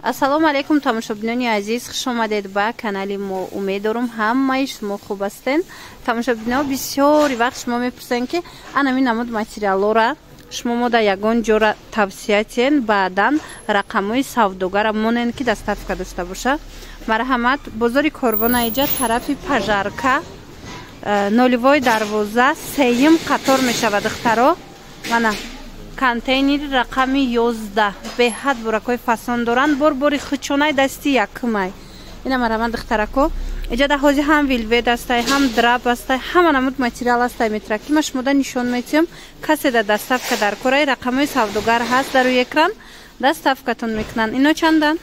ассалому алейкум тамошобинони азиз, хуш омадед ба канали мо. Умеддорам ҳамаи шумо хуб ҳастен. Тамошобино, бисёри вақт шумо мепурсен ки анами намуд материалора шумо мода ягон ҷора тавсиятен, баъдан рақамҳои савдогара монен ки доставка дошта боша. Марҳамат, бозори Корвон айҷа тарафи Пажарка 012 сеюм қатор мешавад духтаро. Мана контейнери рақами 11 беҳад буракҳои фасон доранд, бор-бори хучонаи дасти якмай. Ина марҳамат духтарако, иҷада ҳози ҳам вилвед астай, ҳам драб астай, ҳама намуд материал астай метраки. Ма шумода нишон метиҳам, касе да доставка дар кораи рақамҳои савдогар ҳаст дар рӯи экран, доставкатон мекунанд. Ино чанданд?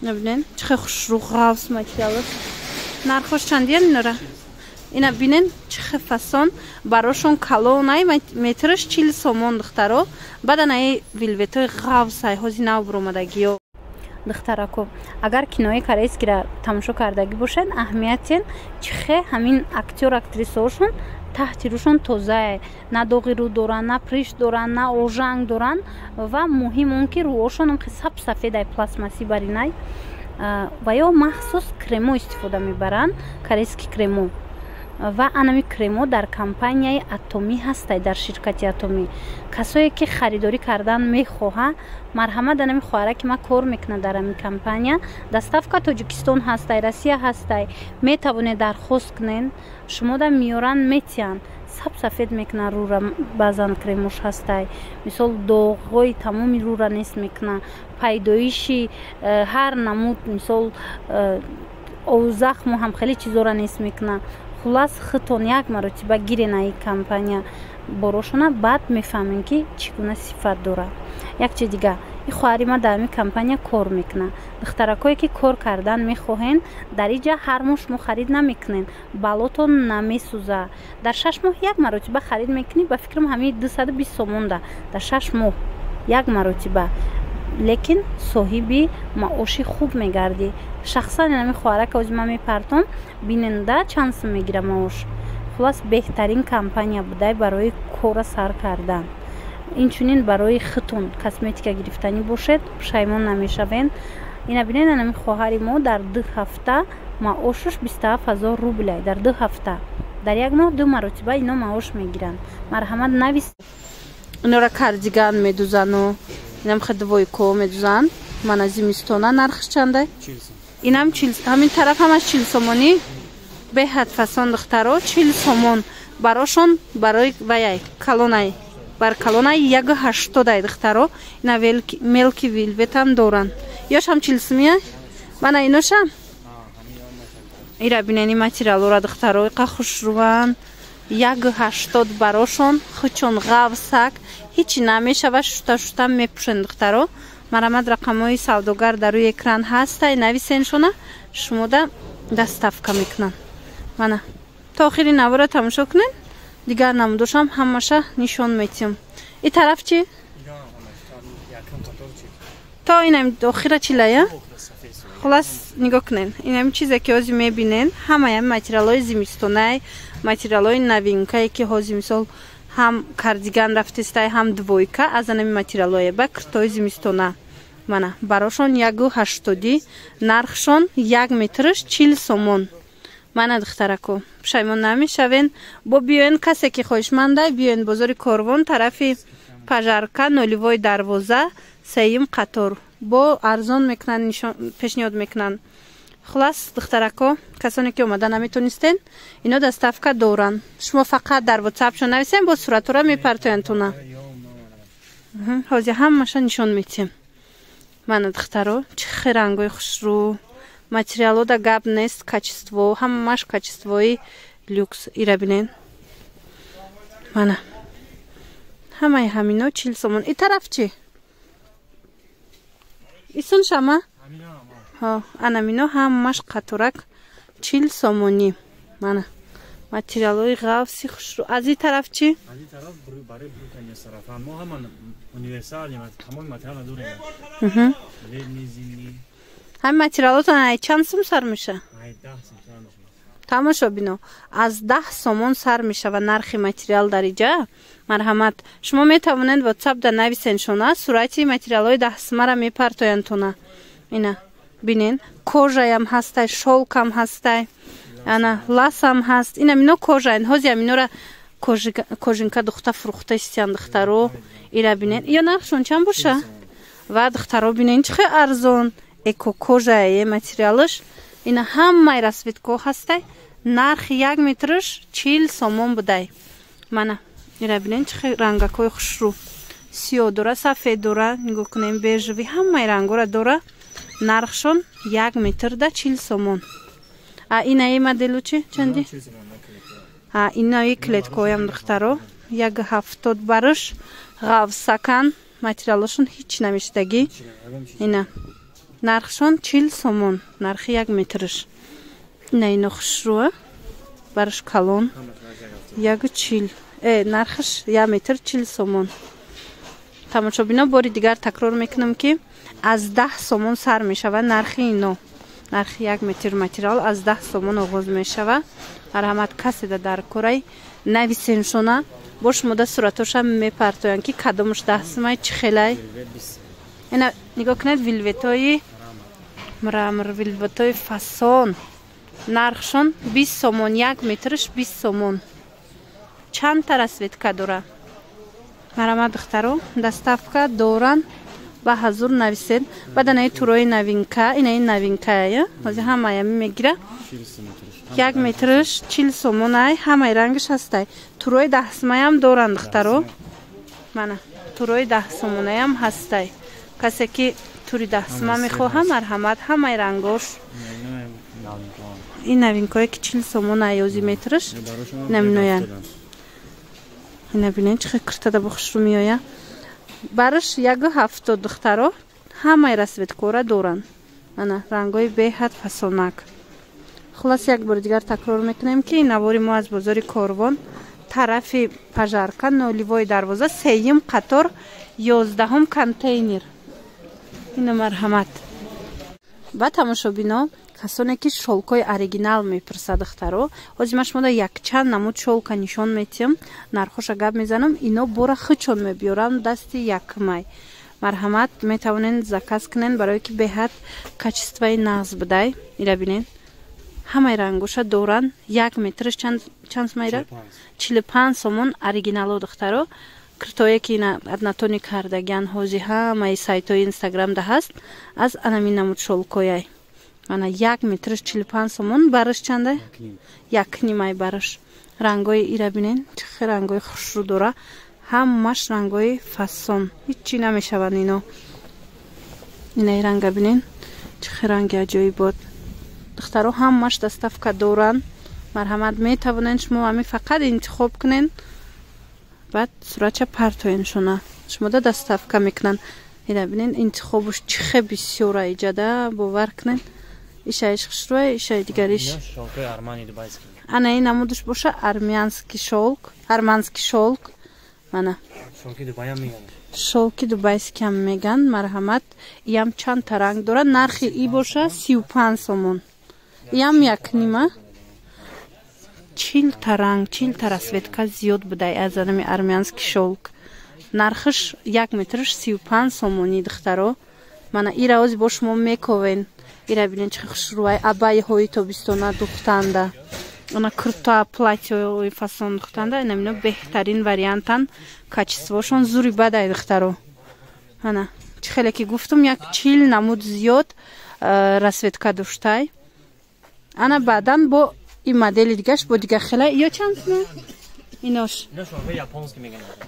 Набинен, чӣ хеле хушрӯ ғафс материалош. Нархош чандиян инора? Ина бинен чӣ хеле фасон, барошон калонай метраш 40 сомон духтаро. Баъдан ай вилветои ғавсай ҳози нав буромадагиё. Духтарако, агар кинои корейскиро тамошо кардаги бошед, аҳамиятен чӣ хеле ҳамин актёр актрисаҳошон таҳти рӯшон тозае, на доғи рӯ доранд, на приш доранд, на ожанг доранд ва муҳим он ки рӯҳошон ҳам хеле сафсафедай пластмассӣ баринай ва ё махсус кремо истифода мебаранд, корейски кремо. Ва анами кремо дар компанияи Атоми ҳастай, дар ширкати Атоми. Касое ки харидорӣ кардан мехоҳа, марҳамат анами хоҳараки ма кор мекунад дар ами компания. Доставка Тоҷикистон ҳастай, Россия ҳастай. Метавонед дархост кунед, шумода миёран метиҳанд. Сафсафед мекунад рӯра, баъзан кремош ҳастай. Мисол доғҳои тамоми рӯра нест мекунад. Пайдоиши ҳар намуд, мисол захмо ҳам хеле чизора нест мекунад. Хулас хитон як маротиба гирен аи компания борошона, баъд мефаҳмем ки чӣ гуна сифат дорад. Як чи дига, и хоҳари ма дар ами компания кор мекунад. Духтаракое ки кор кардан мехоҳен, дар инҷа ҳар моҳ шумо харид намекунед, балотон намесӯзад. Дар 6 моҳ як маротиба харид мекунед, ба фикрам ҳамин 220 сомонда дар 6 моҳ як маротиба. Лекин соҳиби маоши хуб мегарди. Шахсан инами хоҳарака ози ма мепартом, биненда чанд сум мегира маош. Хулас беҳтарин компания будай барои кора сар кардан. Инчунин барои хитон косметика гирифтанӣ бошед, пушаймон намешавен. Ина бинед инами хоҳари мо дар 2 ҳафта маошаш 27 000 рублай. Дар 2 ҳафта. Дар як моҳ 2 маротиба ино маош мегиранд. Марҳамат навис. Инора кардиган медузану. Инам хедвойко медузан. Мана зимистона нархш чандай? 40 сом. Инам 40, ҳамин тараф ҳамаш 40 сомони. Беҳад фасон духтаро 40 сомон. Барошон барои ваяй калонай. Бар калонай 180 духтаро. Ина мелки вилветам доранд. Ёш ҳам 40 сомия? Мана иношам? Ира бинени материалора духтаро иқа хушрӯан. 180 барошон хучон ғавсак ҳичи намешава, шута мепушен духтаро. Марҳамат, рақамҳои савдогар дар рӯи экран ҳастай, нависеншона шумода доставка мекунанд. Мана то охири навора тамошо кунед. Дигар намудошам ҳамаша нишон метиҳам. И тараф чӣ? То инам охира чилая? Хулас нигоҳ кунед. Инам чизе ки ҳозир мебинед, ҳамаи материалҳои зимистонай, материалҳои новинкае ки ҳозир мисол ҳам кардиган рафтистай, ҳам двойка аз анами материалҳое ба киртои зимистона. Мана барошон 180, нархшон 1 метраш 40 сомон. Мана духтарако, пушаймон намешавен. Бо биёен касе ки хоҳишмандай, биёен бозори Корвон тарафи Пажарка 012 сеюм қатор. Бо арзон мекунанд, пешниҳод мекунанд. Хулас духтарако, касоне ки омада наметонистен, ино доставка доранд. Шумо фақат дар WhatsApp-шон нависен, бо суратора мепартояндтона. Ҳозир ҳамаша нишон метиҳам. Мана духтаро, чӣ хеле рангои хушрӯ. Материалҳо да гап нест, качество, ҳамаш качествои люкс. Ира бинен. Мана ҳамаи ҳамино 40 сомон. И тараф чӣ? Исун шама? Анамино ҳамаш қаторак 40 сомонӣ. Мана материалҳои ғавси хушрӯ. Аз ин тараф чӣ? Аз ин тараф барои брӯкани сарафан. Мо ҳама универсални тамоми материал надорем. Ҳамин материалотон ай чанд сум сар меша? Ай 10 сум сар меша. тамошо бино. Аз 10 сомон сар мешавад нархи материал дар иҷа. Марҳамат, шумо метавонед WhatsApp да нависен шуна, сурати материалҳои 10 сомара мепартоянд туна. Ина бинен, кожаям ҳастай, шолкам ҳастай. Ана ласам ҳаст. Ина мино кожаен. Ҳозир минора кожинка духта фурухта истиян духтаро. Ира бинен. Ё нархшон чанд боша? Ва духтаро бинен чихе арзон. Эко кожае материалаш. Ина ҳамаи расветко ҳастай. Нархи 1 метраш 40 сомон будай. Мана ира бинен чихе рангакои хушрӯ. Сиё дора, сафед дора, нигоҳ кунем бежави, ҳамаи рангора дора. Нархшон 1 метр да 40 сомон. А инаи моделу чи чанди? А инаи клеткоям духтаро 170 бараш ғавсакан материалашон ҳич намешдаги. Ина нархшон 40 сомон, нархи 1 метраш. Ина хушрӯа бараш калон 140. Нархаш 1 метр 40 сомон. Тамошобино бори дигар такрор мекунам ки аз 10 сомон сар мешавад нархи ино. Нархи 1 метр материал аз 10 сомон оғоз мешавад. Марҳамат, касе да дар кораи нависен шуна бош мода суратоша мепартоян ки кадомаш 10 сомай чи хелай. Ина нигоҳ кунед вилветои мрамор, вилветои фасон. Нархшон 20 сомон, 1 метраш 20 сомон. Чандта расветка дора? Марҳамат духтаро, доставка доран ба ҳазур нависед. Баъд анаи турои новинка, инаи новинкая. Ҳозир ҳамая мегира. 1 метраш 40 сомон ай, ҳамаи рангаш ҳастай. Турои 10 сомаям доран духтаро. Мана турои 10 сомонаям ҳастай. Касе ки тури 10 сома мехоҳа, марҳамат, ҳамаи рангош. Ин новинкое ки 40 сомон ай, 11 метраш наминоян. Ина бинен чихе киртада бо хушрӯ меоя. Бараш 170 духтаро ҳамаи расветкора доран. Ана рангои беҳад фасонак. Хулас як бори дигар такрор мекунем ки навори мо аз бозори Корвон, тарафи пажарка, ноливои дарвоза, 3-ум қатор, 11-ум контейнер. Ина марҳамат. Ба тамошобино, касоне ки шолкои оригинал мепурсад духтаро, ҳозир ман шумода якчанд намуд шолка нишон метиҳам, нархоша гап мезанам, ино бора хичон мебиёрам дасти якмай. Марҳамат, метавонен заказ кунен барое ки беҳад качествои нағз будай. Ира бинен. Ҳамаи рангоша доран 1 метраш чанд сомайра? 45 сомон оригинало духтаро. Киртое ки ина аднатони кардаган ҳозир ҳамаи сайтои Инстаграмда ҳаст. Аз анамин намуд шолкояй. Ана 1 метраш 45 сомон, бараш чандай? 1 ай бараш. Рангои ира бинен, чихе рангои хушрӯ дора. Ҳамаш рангои фасон. Ҳичи намешаванд ино. Инаи ранга бинен, чихе ранги аҷоибот. духтаро ҳамаш доставка доранд. Марҳамат, метавонен шумо ҳами фақат интихоб кунен, баъд суратча партоен шуна. Шумо да доставка мекунанд. Ира бинен, интихобуш чихе бисёр аиҷада, бовар кунен. Ишаиш хушрӯа, ишаи дигариш. Ана ин намудуш боша армянский шелк, арманский шелк. Мана. Шелки дубайский ҳам меган. Марҳамат, иам чанд та ранг дора. Нархи и боша 35 сомон. Иам 1 40 та ранг, 40 та расветка зиёд будай аз анами армянский шелк. Нархиш 1 метраш 35 сомони духтаро. Мана ира ози бо шумо мековен. Ира бинен чихе хушрӯай абайҳои тобистона духтанда. Ана курта платьёи фасон духтанда. Ина мино беҳтарин вариантан. Качествошон зури бадай духтаро. Ана чихеле ки гуфтум 40 намуд зиёд расветка доштай. Ана баъдан бо ин модели дигаш бо дигар хела ё чанд сома? Инош.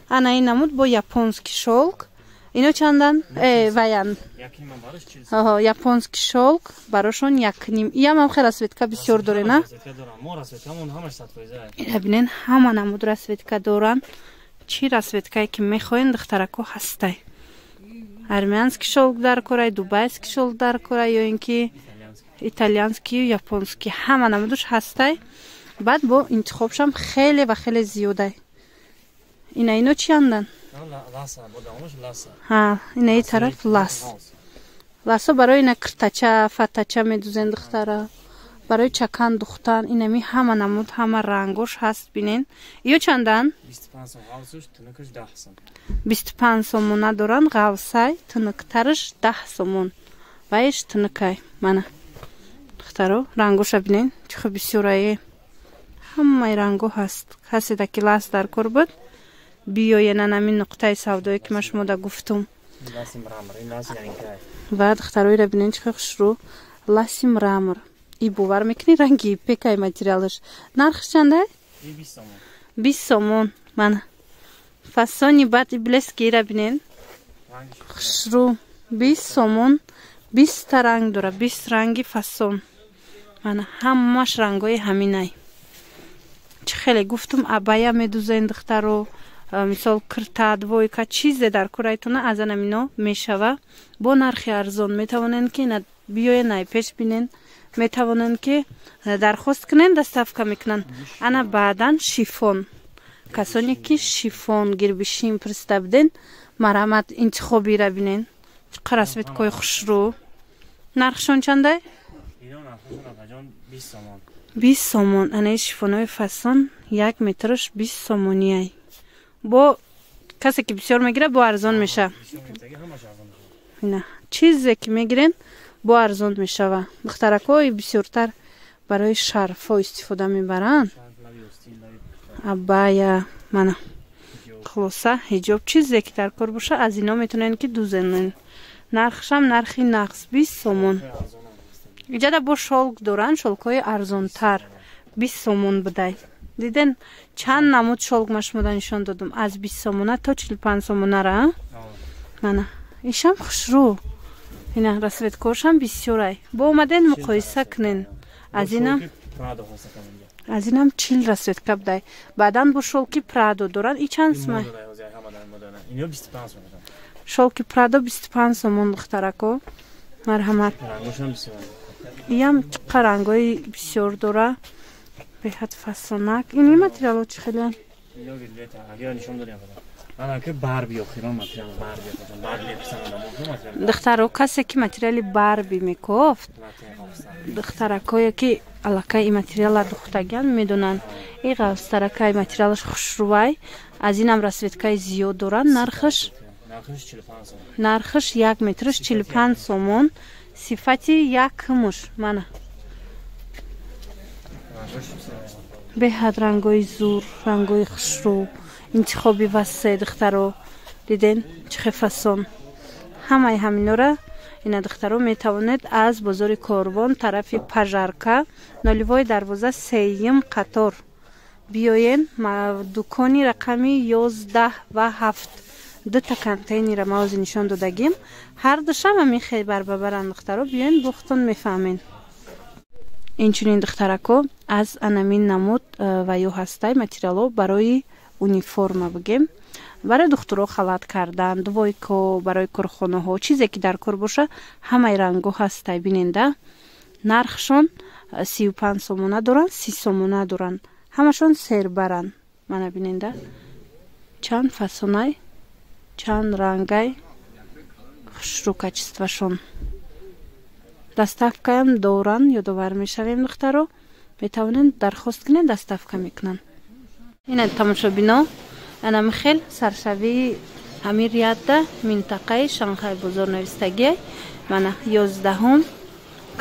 Ана ин намуд бо японский шелк. Ино чандан? Ваян. Японский шелк барошон 1 иам ҳам хела расветка бисёр доре, на? Ина бинен ҳама намуд расветка доран. Чи расветкае ки мехоҳен духтарако ҳастай. Армянский шелк дар корай, дубайский шелк дар корай ё ин ки итальянский, японский ҳама намудуш ҳастай. Баъд бо интихобшам хеле ва хеле зиёдай. Ина ино чи андан? Инаи тараф лас. Ласо барои ина киртача, фатача медузен духтара. барои чакан духтан инами ҳама намуд ҳама рангош ҳаст бинен. Ё чандан? 25 сом ғавсуш, тунукаш 10 сом. 25 сомона доран ғавсай, тунуктараш 10 сомон. Вайш тунукай. Мана. Духтаро рангоша бинен. Чухо бисёрае. Ҳамаи ранго ҳаст. Каседа ки лас дар кор буд, биёен анами нуқтаи савдое ки ма шумода гуфтум. Ласи мрамор, ин ласи янкай. Баъд духтароира бинен чухо хушрӯ. Ласи мрамор. И бовар мекунӣ ранги пекай материалаш. Нархш чандай? 20 сомон. 20 сомон. Мана. Фасони баъд и блескира бинен. Хушрӯ. 20 сомон. 20 та ранг дора. 20 ранги фасон. Мана ҳамаш рангои ҳаминай. Чӣ хеле гуфтум абая медузен духтаро. Мисол кирта, двойка, чизе дар курайтона аз анамино мешава. Бо нархи арзон метавонен ки биёен пеш бинен. Метавонен ки дархост кунен, доставка мекунан. Ана баъдан шифон. Касоне ки шифон гирбишим пристабден, марамат интихобира бинен. Чиқар асветкои хушрӯ. Нархшон чандай? Ино нархшон абаҷон 20 сомон. 20 сомон. Анаи шифонои фасон 1 метраш 20 сомонияй. Бо касе ки бисёр мегира бо арзон меша. Ина чизе ки мегирен бо арзон мешава. Духтаракои бисёртар барои шарфҳо истифода мебаранд. Абая, мана. Хулоса, ҳиҷоб чизе ки дар кор боша аз ино метавонен ки дузенен. Нархшам нархи нақс 20 сомон. Иҷада бо шолк доранд, шолкҳои арзонтар 20 сомон будай. Диден чанд намуд шолк ма шумода нишон додум. Аз 20 сомона то 45 сомонара. Мана. Ишам хушрӯ. Ина расветкошам бисёрай. Бо омаден муқоиса кунен. Аз инам 40 расветка будай. Баъдан бо шолки Прадо доранд. И чанд сомон? Ино 25 сомон. Шолки Прадо 25 сомон духтарако. Марҳамат. Иям чиқа рангои бисёр дора. Беҳад фасонак. Ини материалот чӣ хеле? Ино гирлета, агар нишон додем фадан. Ана ки барби охирон материал барби фадан. Барби писанда материал. Духтаро касе ки материали барби мекофт. Духтаракое ки аллакай и материала духтаган медонанд. И ғавстаракай материалаш хушрӯвай. Аз инам расветкаи зиёд доранд. Нархш 45 сомон. Нархш 1 метраш 45 сомон. Сифати як кумуш. Мана. Беҳад рангои зур, рангои хушрӯ, интихоби васеъ духтаро. Диден чӣ фасон. Ҳамаи ҳаминора ина духтаро метавонед аз бозори Корвон тарафи Пажарка, ноливои дарвоза 3 қатор биёен. Дукони рақами 11 ва 7. Дута контейнера ма ози нишон додагим. Ҳар душам ҳамин хебар бабаранд духтаро. Биёен бухтон мефаҳмен. Инчунин духтарако аз анамин намуд ва ё ҳастай материало барои униформа бигем. Барои духтуро халат кардан, двойко, барои корхонаҳо, чизе ки дар кор боша, ҳамаи ранго ҳастай биненда. Нархшон 35 сомона доранд, 30 сомона доранд. Ҳамашон сербаранд. Мана биненда. Чанд фасонай, чанд рангай, хушрӯ качествашон. Доставкаам доранд, ёдовар мешавем духтаро. Метавонен дархост кунен, доставка мекунан. Ина тамошобино, анам хел саршавии ҳамин риядда минтақаи Шанхай бозор навистагиай. Мана 11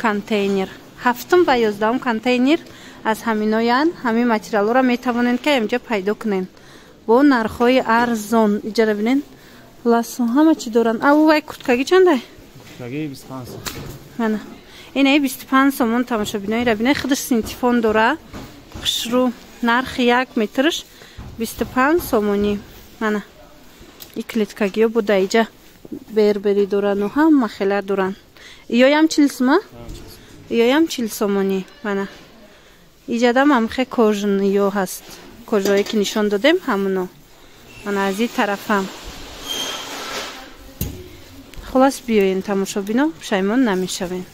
контейнер. 7 ва 11 контейнер аз ҳаминоян. Ҳамин материалора метавонен ки амҷа пайдо кунен. Бо нархҳои арзон. Иҷара бинен. Ласон ҳама чӣ доранд. Вай курткаги чандай? Курткаги 25 сомон. Мана. Инаи 25 сомон тамошобиноира бинай худаш синтифон дора. Хушрӯ. Нархи 1 метраш 25 сомонӣ. Мана. И клеткагиё буда иҷа бербери дорану ҳама хелар доранд. Иёям 40 сомон? Иёям 40 сомонӣ. Мана. Иҷадам амхе кожаниё ҳаст. Кожае ки нишон додем ҳамуно. Мана аз ин тарафам. Хулос биёен тамошобино, пушаймон намешавем.